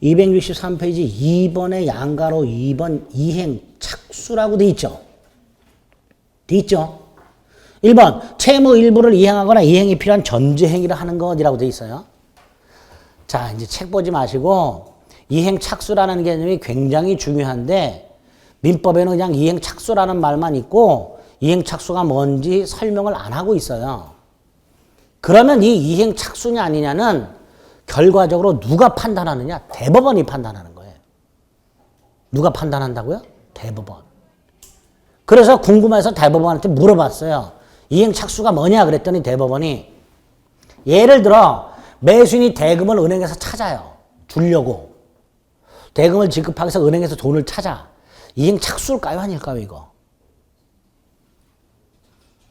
263페이지 2번의 양가로 2번 이행 착수라고 돼 있죠. 1번 채무 일부를 이행하거나 이행이 필요한 전제행위를 하는 것이라고 돼 있어요. 자, 이제 책 보지 마시고 이행 착수라는 개념이 굉장히 중요한데 민법에는 그냥 이행 착수라는 말만 있고 이행 착수가 뭔지 설명을 안 하고 있어요. 그러면 이 이행 착수냐 아니냐는 결과적으로 누가 판단하느냐? 대법원이 판단하는 거예요. 누가 판단한다고요? 대법원. 그래서 궁금해서 대법원한테 물어봤어요. 이행 착수가 뭐냐 그랬더니 대법원이 예를 들어 매수인이 대금을 은행에서 찾아요. 주려고. 대금을 지급하기 위해서 은행에서 돈을 찾아. 이행 착수일까요? 아닐까요? 이거.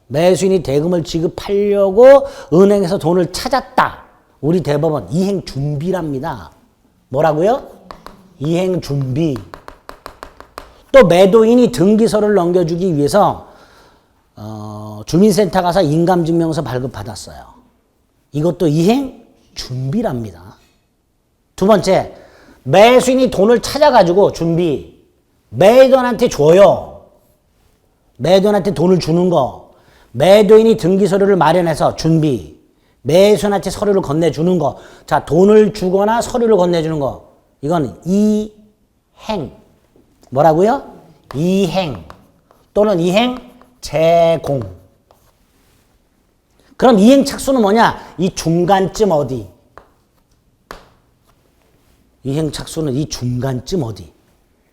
매수인이 대금을 지급하려고 은행에서 돈을 찾았다. 우리 대법원 이행 준비랍니다. 뭐라고요? 이행 준비. 또 매도인이 등기소를 넘겨주기 위해서 주민센터 가서 인감증명서 발급받았어요. 이것도 이행 준비랍니다. 두 번째, 매수인이 돈을 찾아가지고 준비. 매도인한테 줘요. 매도인한테 돈을 주는 거. 매도인이 등기서류를 마련해서 준비. 매수인한테 서류를 건네주는 거. 자, 돈을 주거나 서류를 건네주는 거. 이건 이행. 뭐라고요? 이행. 또는 이행 제공. 그럼 이행 착수는 뭐냐? 이 중간쯤 어디? 이행 착수는 이 중간쯤 어디?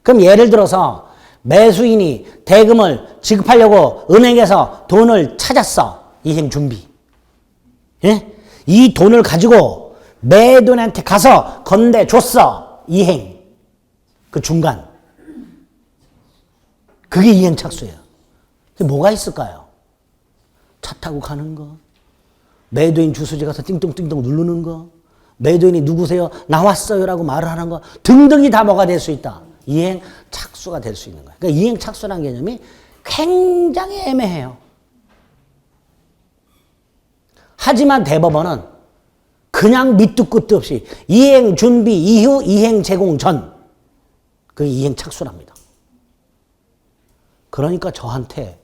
그럼 예를 들어서 매수인이 대금을 지급하려고 은행에서 돈을 찾았어. 이행 준비. 예? 이 돈을 가지고 매도인한테 가서 건네줬어. 이행. 그 중간. 그게 이행 착수예요. 뭐가 있을까요? 차 타고 가는 거. 매도인 주소지 가서 띵동띵동 누르는 거. 매도인이 누구세요? 나왔어요라고 말을 하는 거. 등등이 다 뭐가 될 수 있다. 이행 착수가 될 수 있는 거예요. 그러니까 이행 착수라는 개념이 굉장히 애매해요. 하지만 대법원은 그냥 밑도 끝도 없이 이행 준비 이후 이행 제공 전 그게 이행 착수랍니다. 그러니까 저한테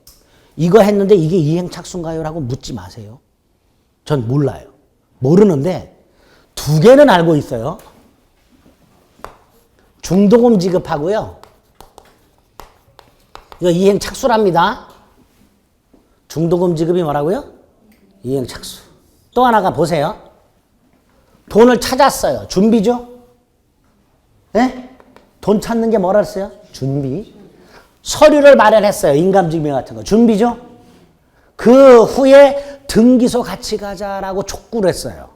이거 했는데 이게 이행 착수인가요? 라고 묻지 마세요. 전 몰라요. 모르는데 두 개는 알고 있어요. 중도금 지급하고요. 이거 이행 착수랍니다. 중도금 지급이 뭐라고요? 이행 착수. 또 하나가 보세요. 돈을 찾았어요. 준비죠? 네? 돈 찾는 게 뭐라 했어요? 준비. 서류를 마련했어요. 인감증명 같은 거. 준비죠? 그 후에 등기소 같이 가자라고 촉구를 했어요.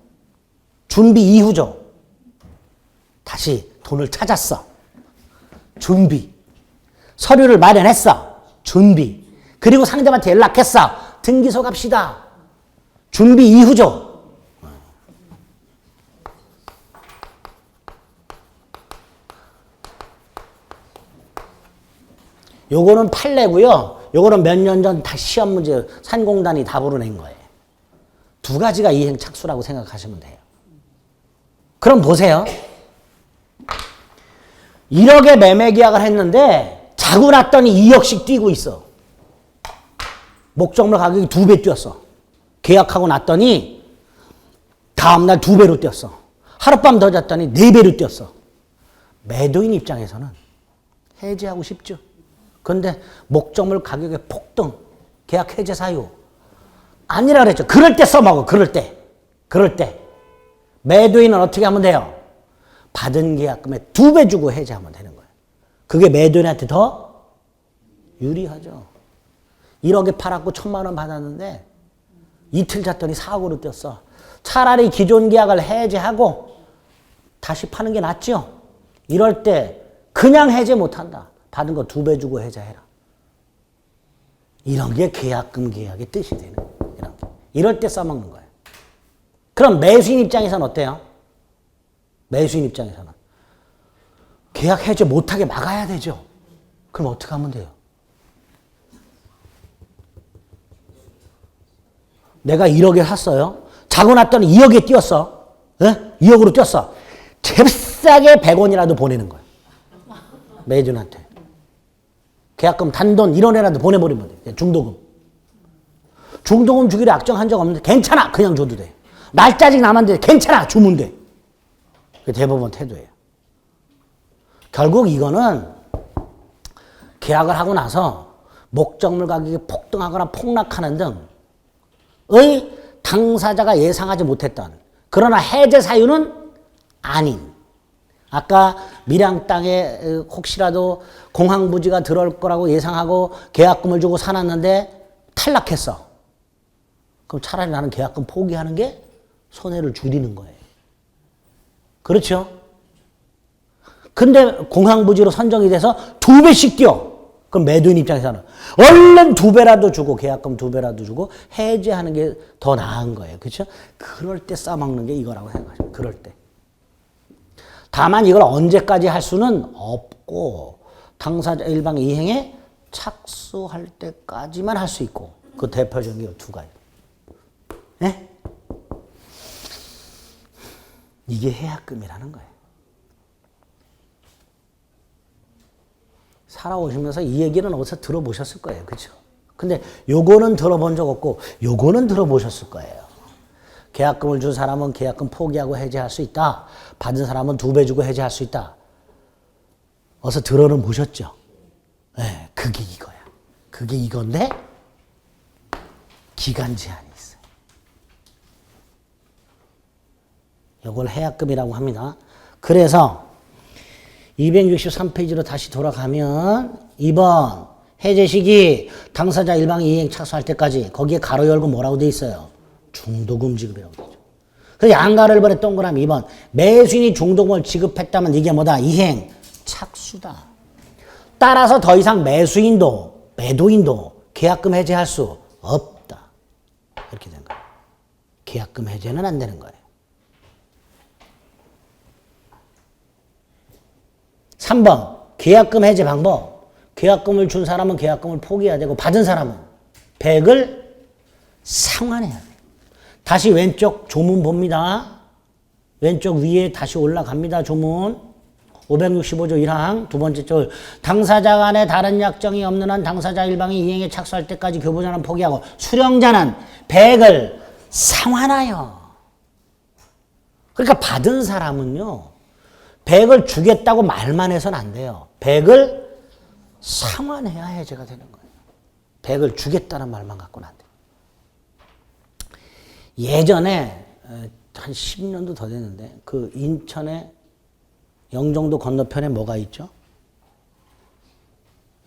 준비 이후죠. 다시 돈을 찾았어. 준비. 서류를 마련했어. 준비. 그리고 상대방한테 연락했어. 등기소 갑시다. 준비 이후죠. 요거는 판례고요. 요거는 몇 년 전 다 시험 문제 산공단이 답으로 낸 거예요. 두 가지가 이행 착수라고 생각하시면 돼요. 그럼 보세요. 1억에 매매 계약을 했는데 자고 났더니 2억씩 뛰고 있어. 목적물 가격이 2배 뛰었어. 계약하고 났더니 다음날 2배로 뛰었어. 하룻밤 더 잤더니 4배로 뛰었어. 매도인 입장에서는 해지하고 싶죠. 그런데 목적물 가격의 폭등, 계약 해제 사유 아니라 그랬죠. 그럴 때 써먹어. 그럴 때. 매도인은 어떻게 하면 돼요? 받은 계약금의 2배 주고 해지하면 되는 거예요. 그게 매도인한테 더 유리하죠. 1억에 팔았고 1,000만 원 받았는데 이틀 잤더니 4억으로 뛰었어. 차라리 기존 계약을 해지하고 다시 파는 게 낫죠. 이럴 때 그냥 해지 못한다. 받은 거 2배 주고 해제해라. 이런 게 계약금 계약의 뜻이 되는 거예요. 이럴 때 써먹는 거예요. 그럼 매수인 입장에서는 어때요? 매수인 입장에서는 계약 해제 못하게 막아야 되죠. 그럼 어떻게 하면 돼요? 내가 1억에 샀어요. 자고 났더니 2억에 뛰었어. 네? 2억으로 뛰었어. 잽싸게 100원이라도 보내는 거예요. 매주한테. 계약금 단돈 1원이라도 보내버리면 돼. 중도금. 중도금 주기로 약정한 적 없는데 괜찮아. 그냥 줘도 돼. 날짜직 남았는데 괜찮아. 주면 돼. 그게 대법원 태도예요. 결국 이거는 계약을 하고 나서 목적물 가격이 폭등하거나 폭락하는 등의 당사자가 예상하지 못했던 그러나 해제 사유는 아닌 아까 밀양 땅에 혹시라도 공항부지가 들어올 거라고 예상하고 계약금을 주고 사놨는데 탈락했어. 그럼 차라리 나는 계약금 포기하는 게 손해를 줄이는 거예요. 그렇죠? 근데 공항부지로 선정이 돼서 2배씩 뛰어. 그럼 매도인 입장에서는 얼른 2배라도 주고 계약금 2배라도 주고 해지하는 게 더 나은 거예요. 그렇죠? 그럴 때 싸먹는 게 이거라고 생각하시면 그럴 때. 다만 이걸 언제까지 할 수는 없고 당사자 일방 이행에 착수할 때까지만 할 수 있고 그 대표적인 게 2가지. 네? 이게 해약금이라는 거예요. 살아오시면서 이 얘기는 어디서 들어보셨을 거예요. 그렇죠? 근데 요거는 들어본 적 없고 요거는 들어보셨을 거예요. 계약금을 준 사람은 계약금 포기하고 해지할 수 있다. 받은 사람은 2배 주고 해지할 수 있다. 어서 들어는 보셨죠? 네, 그게 이거야. 그게 이건데 기간 제한이 있어요. 요걸 해약금이라고 합니다. 그래서 263페이지로 다시 돌아가면 2번 해제 시기 당사자 일방이 이행 착수할 때까지 거기에 가로 열고 뭐라고 돼 있어요? 중도금 지급이라고 되죠. 그래서 양가를 벌에 동그라미 2번 매수인이 중도금을 지급했다면 이게 뭐다? 이행 착수다. 따라서 더 이상 매수인도 매도인도 계약금 해제할 수 없다. 이렇게 된 거예요. 계약금 해제는 안 되는 거예요. 3번 계약금 해제 방법. 계약금을 준 사람은 계약금을 포기해야 되고 받은 사람은 100을 상환해야 돼요. 다시 왼쪽 조문 봅니다. 왼쪽 위에 다시 올라갑니다. 조문 565조 1항 두 번째 줄 당사자 간에 다른 약정이 없는 한 당사자 일방이 이행에 착수할 때까지 교부자는 포기하고 수령자는 100을 상환하여. 그러니까 받은 사람은요 100을 주겠다고 말만 해서는 안 돼요. 100을 상환해야 해제가 되는 거예요. 100을 주겠다는 말만 갖고는 안 돼요. 예전에 한 10년도 더 됐는데 그 인천에 영종도 건너편에 뭐가 있죠?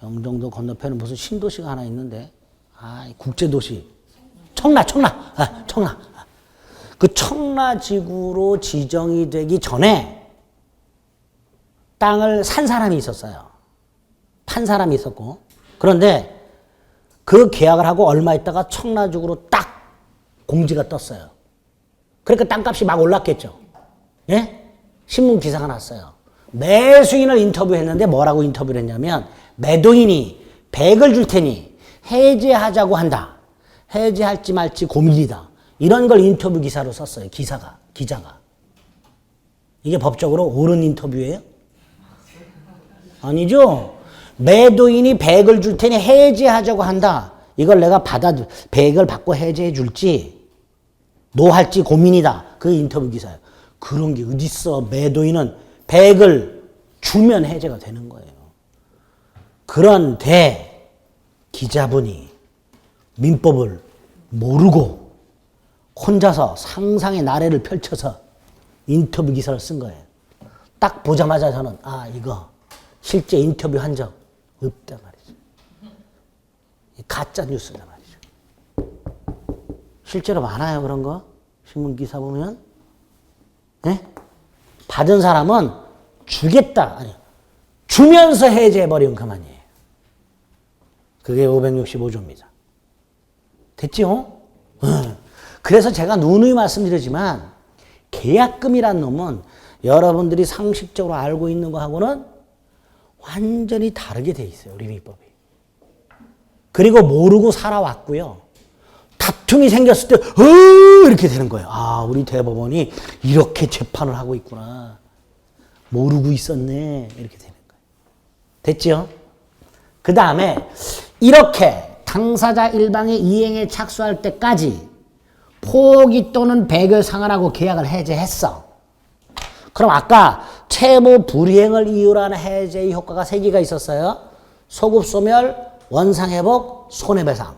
영종도 건너편에 무슨 신도시가 하나 있는데 국제도시 청라. 그 청라지구로 지정이 되기 전에 땅을 산 사람이 있었어요. 판 사람이 있었고. 그런데 그 계약을 하고 얼마 있다가 청라죽으로 딱 공지가 떴어요. 그러니까 땅값이 막 올랐겠죠. 예? 신문 기사가 났어요. 매수인을 인터뷰했는데 뭐라고 인터뷰를 했냐면 매도인이 100을 줄 테니 해지하자고 한다. 해지할지 말지 고민이다. 이런 걸 인터뷰 기사로 썼어요. 기자가. 이게 법적으로 옳은 인터뷰예요? 아니죠. 매도인이 100을 줄 테니 해지하자고 한다. 이걸 내가 100을 받고 해지해 줄지 노할지 고민이다. 그 인터뷰 기사예요. 그런 게 어딨어. 매도인은 100을 주면 해제가 되는 거예요. 그런데 기자분이 민법을 모르고 혼자서 상상의 나래를 펼쳐서 인터뷰 기사를 쓴 거예요. 딱 보자마자 저는 이거 실제 인터뷰한 적 없단 말이죠. 가짜 뉴스단 말이죠. 실제로 많아요, 그런 거. 신문 기사 보면. 네? 받은 사람은 주겠다. 아니요. 주면서 해제해버리면 그만이에요. 그게 565조입니다. 됐죠? 그래서 제가 누누이 말씀드리지만 계약금이란 놈은 여러분들이 상식적으로 알고 있는 거하고는 완전히 다르게 돼 있어요. 우리 민법이. 그리고 모르고 살아왔고요. 다툼이 생겼을 때 이렇게 되는 거예요. 우리 대법원이 이렇게 재판을 하고 있구나. 모르고 있었네. 이렇게 되는 거예요. 됐죠? 그 다음에 이렇게 당사자 일방이 이행에 착수할 때까지 포기 또는 배결 상환하고 계약을 해제했어. 그럼 아까 채무 불이행을 이유로 하는 해제의 효과가 3개가 있었어요. 소급소멸, 원상회복, 손해배상.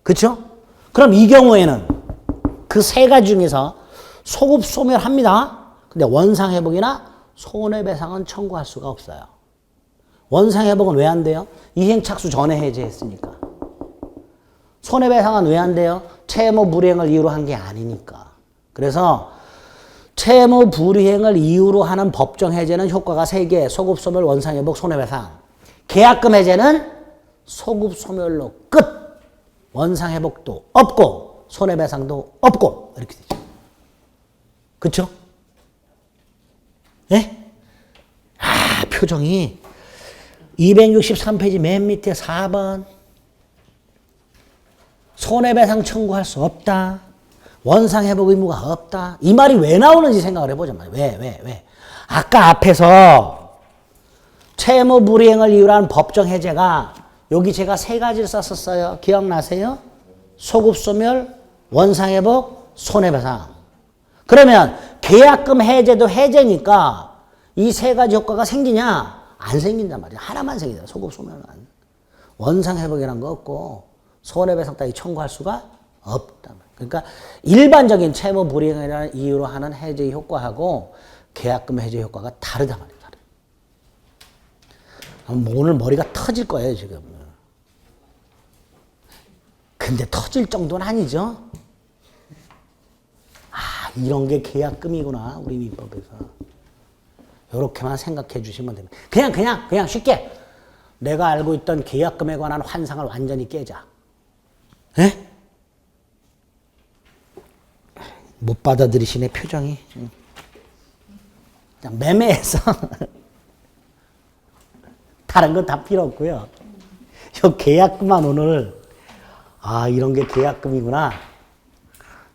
그렇죠? 그럼 이 경우에는 그 3가지 중에서 소급소멸합니다. 근데 원상회복이나 손해배상은 청구할 수가 없어요. 원상회복은 왜 안 돼요? 이행착수 전에 해제했으니까. 손해배상은 왜 안 돼요? 채무 불이행을 이유로 한 게 아니니까. 그래서 채무 불이행을 이유로 하는 법정 해제는 효과가 3개. 소급소멸, 원상회복, 손해배상. 계약금 해제는 소급소멸로 끝. 원상회복도 없고 손해배상도 없고 이렇게 되죠. 그렇죠? 네? 표정이 263페이지 맨 밑에 4번. 손해배상 청구할 수 없다. 원상회복 의무가 없다. 이 말이 왜 나오는지 생각을 해보자. 왜? 아까 앞에서 채무 불이행을 이유로 한 법정 해제가 여기 제가 3가지를 썼었어요. 기억나세요? 소급소멸, 원상회복, 손해배상. 그러면 계약금 해제도 해제니까 이 3가지 효과가 생기냐? 안 생긴단 말이야. 하나만 생기잖아. 소급소멸은. 원상회복이란 거 없고 손해배상 따위 청구할 수가 없단 말이야. 그러니까 일반적인 채무 불이행이라는 이유로 하는 해제 효과하고 계약금 해제 효과가 다르단 말이야. 오늘 머리가 터질 거예요, 지금. 근데 터질 정도는 아니죠. 이런 게 계약금이구나, 우리 민법에서. 이렇게만 생각해 주시면 됩니다. 그냥 쉽게 내가 알고 있던 계약금에 관한 환상을 완전히 깨자. 에? 못 받아들이시네, 표정이. 매매해서 다른 건 다 필요 없고요. 요 계약금만 오늘 이런 게 계약금이구나.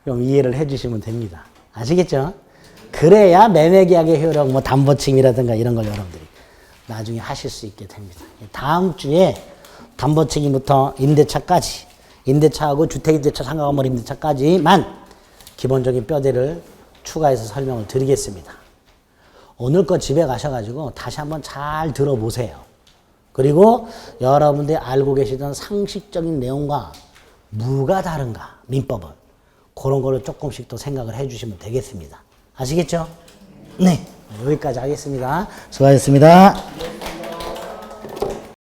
좀 이해를 해주시면 됩니다. 아시겠죠? 그래야 매매계약의 효력, 담보책임이라든가 이런 걸 여러분들이 나중에 하실 수 있게 됩니다. 다음 주에 담보책임부터 임대차까지, 임대차하고 주택임대차, 상가건물 임대차까지만 기본적인 뼈대를 추가해서 설명을 드리겠습니다. 오늘 거 집에 가셔가지고 다시 한번 잘 들어보세요. 그리고 여러분들이 알고 계시던 상식적인 내용과 뭐가 다른가, 민법은. 그런 거를 조금씩 또 생각을 해주시면 되겠습니다. 아시겠죠? 네. 여기까지 하겠습니다. 수고하셨습니다.